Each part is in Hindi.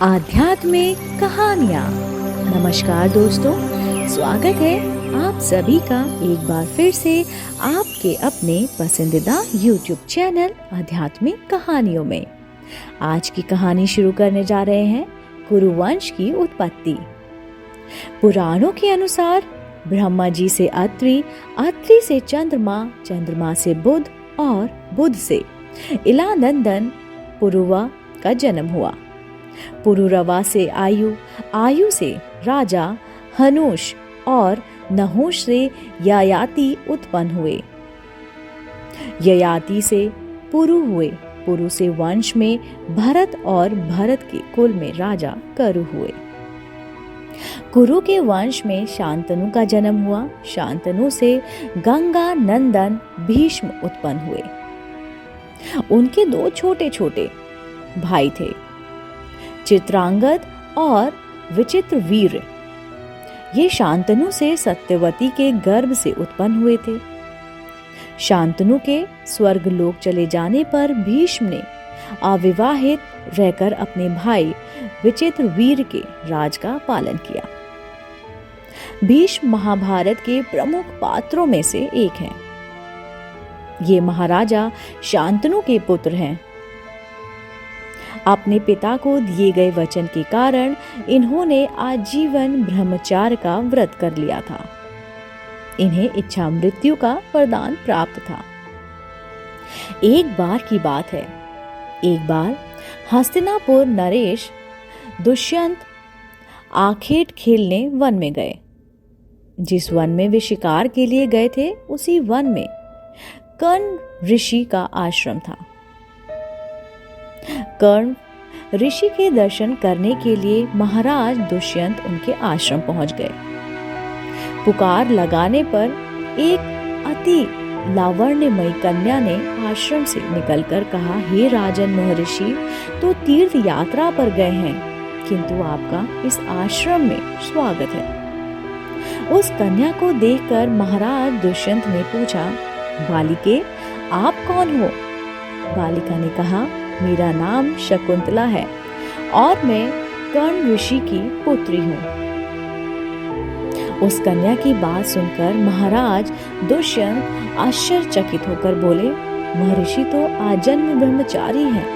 आध्यात्मिक कहानियाँ। नमस्कार दोस्तों, स्वागत है आप सभी का एक बार फिर से आपके अपने पसंदीदा YouTube चैनल आध्यात्मिक कहानियों में। आज की कहानी शुरू करने जा रहे हैं कुरुवंश की उत्पत्ति। पुराणों के अनुसार ब्रह्मा जी से अत्रि, अत्रि से चंद्रमा, चंद्रमा से बुध और बुध से इलानंदन पुरुवा का जन्म हुआ। पुरुरवा से आयु, आयु से राजा हनुष और नहुष से ययाति उत्पन्न हुए। ययाति से पुरु हुए, पुरु से वंश में भरत और भरत के कुल में राजा करु हुए। कुरु के वंश में शांतनु का जन्म हुआ। शांतनु से गंगा नंदन भीष्म उत्पन्न हुए। उनके दो छोटे छोटे भाई थे, चित्रांगद और विचित्र वीर। ये शांतनु से सत्यवती के गर्भ से उत्पन्न हुए थे। शांतनु के स्वर्गलोक चले जाने पर भीष्म ने अविवाहित रहकर अपने भाई विचित्र वीर के राज का पालन किया। भीष्म महाभारत के प्रमुख पात्रों में से एक हैं। ये महाराजा शांतनु के पुत्र हैं। अपने पिता को दिए गए वचन के कारण इन्होंने आजीवन ब्रह्मचार्य का व्रत कर लिया था। इन्हें इच्छा मृत्यु का वरदान प्राप्त था। एक बार की बात है, एक बार हस्तिनापुर नरेश दुष्यंत आखेट खेलने वन में गए। जिस वन में वे शिकार के लिए गए थे, उसी वन में कर्ण ऋषि का आश्रम था। कर्ण ऋषि के दर्शन करने के लिए महाराज दुष्यंत उनके आश्रम पहुंच गए। पुकार लगाने पर एक अति लावण्यमयी कन्या ने आश्रम से निकलकर कहा, हे राजन महर्षि, तो तीर्थ यात्रा पर गए हैं, किंतु आपका इस आश्रम में स्वागत है। उस कन्या को देखकर महाराज दुष्यंत ने पूछा, बालिके, आप कौन हो? बालिका ने कहा, मेरा नाम शकुंतला है और मैं कर्ण ऋषि की पुत्री हूँ। उस कन्या की बात सुनकर महाराज दुष्यंत आश्चर्यचकित होकर बोले, महर्षि तो आजन्म ब्रह्मचारी हैं,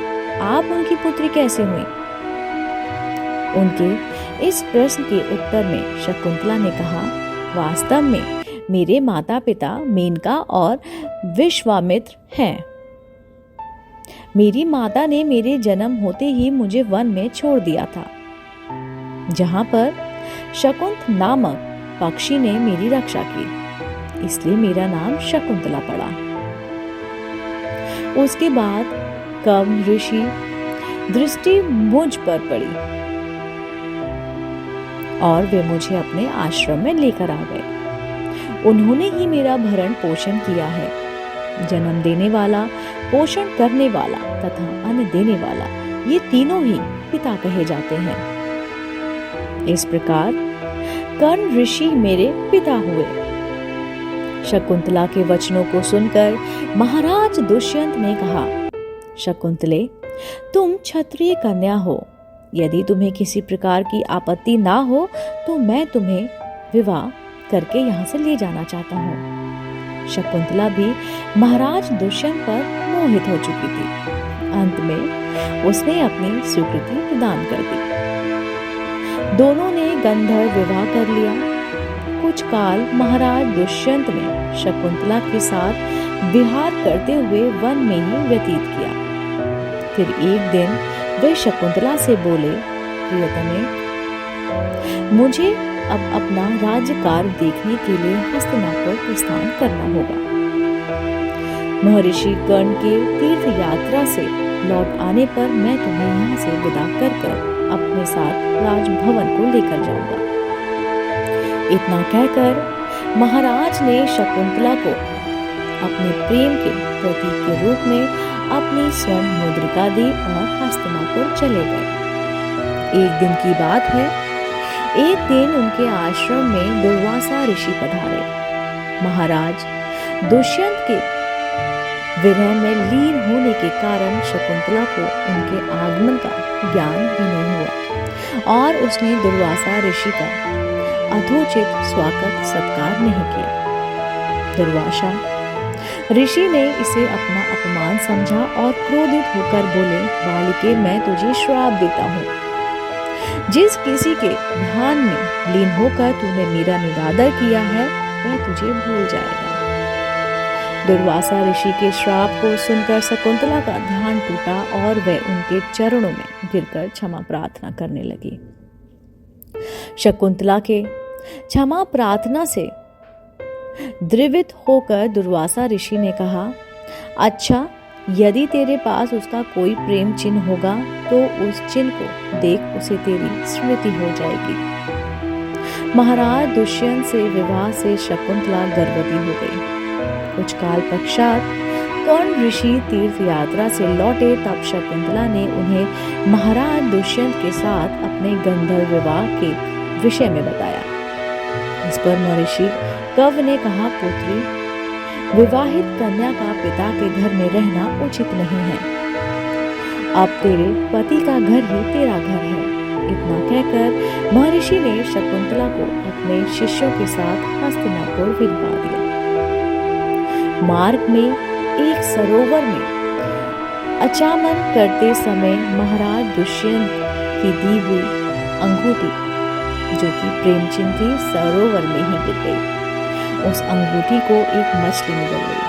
आप उनकी पुत्री कैसे हुई? उनके इस प्रश्न के उत्तर में शकुंतला ने कहा, वास्तव में मेरे माता पिता मेनका और विश्वामित्र हैं। मेरी माता ने मेरे जन्म होते ही मुझे वन में छोड़ दिया था, जहां पर शकुंत नामक पक्षी ने मेरी रक्षा की, इसलिए मेरा नाम शकुंतला पड़ा। उसके बाद कर्ण ऋषि दृष्टि मुझ पर पड़ी और वे मुझे अपने आश्रम में लेकर आ गए। उन्होंने ही मेरा भरण पोषण किया है। जन्म देने वाला, पोषण करने वाला तथा अन्न देने वाला, ये तीनों ही पिता कहे जाते हैं। इस प्रकार कर्ण ऋषि मेरे पिता हुए। शकुंतला के वचनों को सुनकर महाराज दुष्यंत ने कहा, शकुंतले, तुम क्षत्रिय कन्या हो। यदि तुम्हें किसी प्रकार की आपत्ति ना हो तो मैं तुम्हें विवाह करके यहाँ से ले जाना चाहता हूँ। शकुंतला भी महाराज दुष्यंत पर मोहित हो चुकी थी। अंत में उसने अपनी स्वीकृति प्रदान कर दी। दोनों ने गंधर्व विवाह कर लिया। कुछ काल महाराज दुष्यंत ने शकुंतला के साथ विहार करते हुए वन में ही व्यतीत किया। फिर एक दिन वे शकुंतला से बोले, प्रियतमे, मुझे अब अपना राज्यकार्य देखने के लिए हस्तिनापुर प्रस्थान करना होगा। महर्षि कर्ण के तीर्थ यात्रा से लौट आने पर मैं तुम्हें यहाँ से विदा कर अपने साथ राजभवन को लेकर जाऊंगा। इतना कहकर महाराज ने शकुंतला को अपने प्रेम के प्रतीक के रूप में अपनी स्वर्ण मुद्रिका दी और हस्तिनापुर चले गए। एक दिन की बात है, एक दिन उनके आश्रम में दुर्वासा ऋषि पधारे। महाराज दुष्यंत के विरह में लीन होने के कारण शकुंतला को उनके आगमन का ज्ञान भी नहीं हुआ। और उसने दुर्वासा ऋषि का यथोचित स्वागत सत्कार नहीं किया। दुर्वासा ऋषि ने इसे अपना अपमान समझा और क्रोधित होकर बोले, बालिके, मैं तुझे श्राप देता हूँ। जिस किसी के ध्यान में लीन होकर तूने मेरा निरादर किया है वह तुझे भूल जाएगा। दुर्वासा ऋषि के श्राप को सुनकर शकुंतला का ध्यान टूटा और वह उनके चरणों में गिरकर क्षमा प्रार्थना करने लगी। शकुंतला के क्षमा प्रार्थना से द्रवित होकर दुर्वासा ऋषि ने कहा, अच्छा, यदि तेरे पास उसका कोई प्रेम चिन्ह होगा तो उस चिन्ह को देख उसे तेरी स्मृति हो जाएगी। महाराज दुष्यंत से विवाह से शकुंतला गर्भवती हो गई। कुछ काल पश्चात कर्ण ऋषि तीर्थ यात्रा से लौटे तब शकुंतला ने उन्हें महाराज दुष्यंत के साथ अपने गंधर्व विवाह के विषय में बताया। इस पर महर्षि कव ने कहा, पुत्री, विवाहित कन्या का पिता के घर में रहना उचित नहीं है। अब तेरे पति का घर ही तेरा घर है। इतना कहकर महर्षि ने शकुंतला को अपने शिष्यों के साथ हस्तिनापुर भिजवा दिया। मार्ग में एक सरोवर में अचामन करते समय महाराज दुष्यंत की दी हुई अंगूठी, जो कि प्रेम चिन्ह थी, सरोवर में ही गिर गई। उस अंगूठी को एक मछली निगल गई।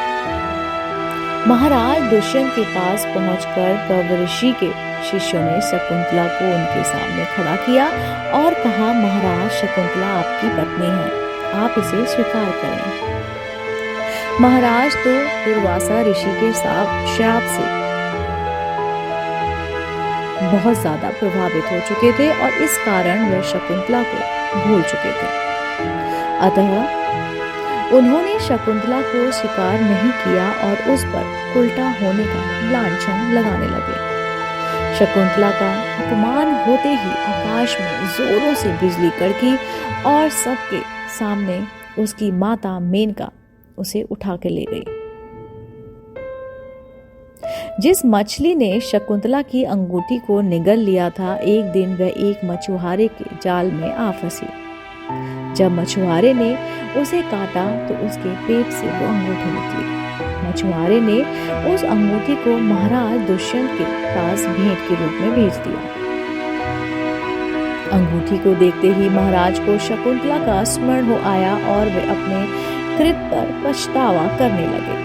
महाराज दुष्यंत के पास पहुंचकर कव ऋषि के शिष्यों ने शकुंतला को उनके सामने खड़ा किया और कहा, महाराज, शकुंतला आपकी पत्नी है, आप इसे स्वीकार करें। महाराज तो दुर्वासा ऋषि के श्राप से बहुत ज्यादा प्रभावित हो चुके थे और इस कारण वे शकुंतला को भूल चुके थे। अतः उन्होंने शकुंतला को स्वीकार नहीं किया और उस पर उल्टा होने का लांछन लगाने लगे। शकुंतला का अपमान होते ही आकाश में जोरों से बिजली कड़की और सबके सामने उसकी माता मेनका उसे उठा के ले गई। जिस मछली ने शकुंतला की अंगूठी को निगल लिया था, एक दिन वह एक मछुआरे के जाल में आ फंसी। जब मछुआरे ने उसे काटा तो उसके पेट से वो अंगूठी निकली। मछुआरे ने उस अंगूठी को महाराज दुष्यंत के पास भेंट के रूप में भेज दिया। अंगूठी को देखते ही महाराज को शकुंतला का स्मरण हो आया और वे अपने कृत पर पछतावा करने लगे।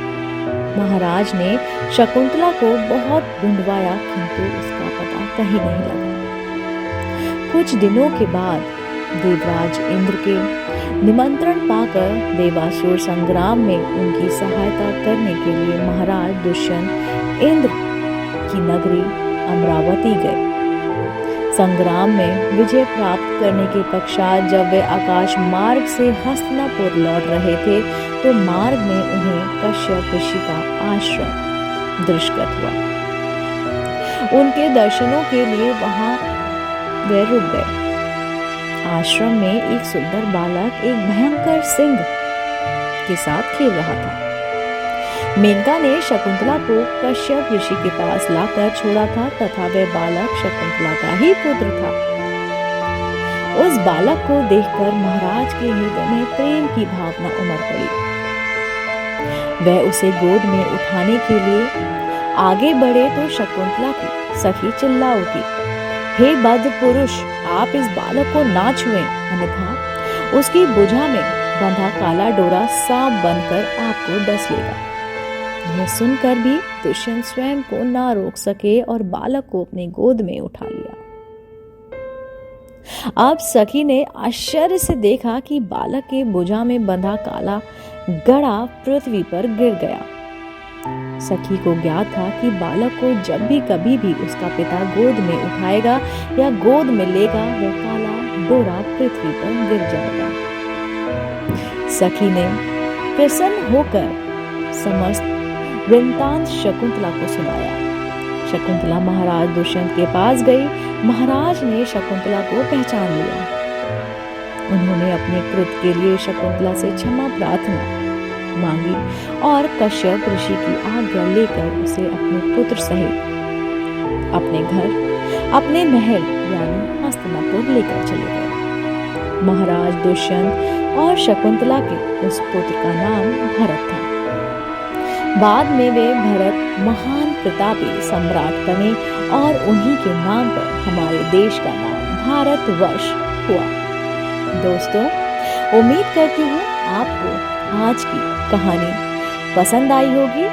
महाराज ने शकुंतला को बहुत ढूंढवाया किंतु उसका पता कहीं नहीं लगा। कुछ दिनों के बाद देवराज इंद्र के निमंत्रण पाकर देवासुर संग्राम में उनकी सहायता करने के लिए महाराज दुष्यंत इंद्र की नगरी अमरावती गए। संग्राम में विजय प्राप्त करने के पश्चात जब वे आकाश मार्ग से हस्तिनापुर लौट रहे थे तो मार्ग में उन्हें कश्यप ऋषि का आश्रम दृष्टगत हुआ। उनके दर्शनों के लिए वहां वे रुक गए। आश्रम में एक सुंदर बालक एक भयंकर सिंह के साथ खेल रहा था। मेनका ने शकुंतला को कश्यप ऋषि के पास लाकर छोड़ा था तथा वह बालक शकुंतला का ही पुत्र था। उस बालक को देखकर महाराज के हृदय में प्रेम की भावना उमड़ पड़ी। वह उसे गोद में उठाने के लिए आगे बढ़े तो शकुंतला की सखी चिल्ला उठी, हे बद्ध पुरुष, आप इस बालक को ना छुएं, अन्यथा उसकी भुजा में बंधा काला डोरा सांप बनकर आपको डस लेगा। यह सुनकर भी दुष्यंत स्वयं को ना रोक सके और बालक को अपनी गोद में उठा लिया। अब सखी ने आश्चर्य से देखा कि बालक के भुजा में बंधा काला गड़ा पृथ्वी पर गिर गया। सखी को ज्ञात था कि बालक को जब भी कभी भी उसका पिता गोद में उठाएगा या गोद में लेगा वह काला डोरा पृथ्वी पर गिर जाएगा। सखी ने प्रसन्न होकर समस्त वृत्तांत शकुंतला को सुनाया। शकुंतला महाराज दुष्यंत के पास गई। महाराज ने शकुंतला को पहचान लिया। उन्होंने अपने कृत्य के लिए शकुंतला से क्षमा प्रार्थना मांगी और कश्यप ऋषि की आज्ञा लेकर उसे अपने पुत्र सहित अपने घर अपने महल यानी हस्तिनापुर लेकर चले गए। महाराज दुष्यंत और शकुंतला के उस पुत्र का नाम भरत था। बाद में वे भरत महान प्रतापी सम्राट बने और उन्हीं के नाम पर हमारे देश का नाम भारतवर्ष हुआ। दोस्तों, उम्मीद करती हूँ आपको आज की कहानी पसंद आई होगी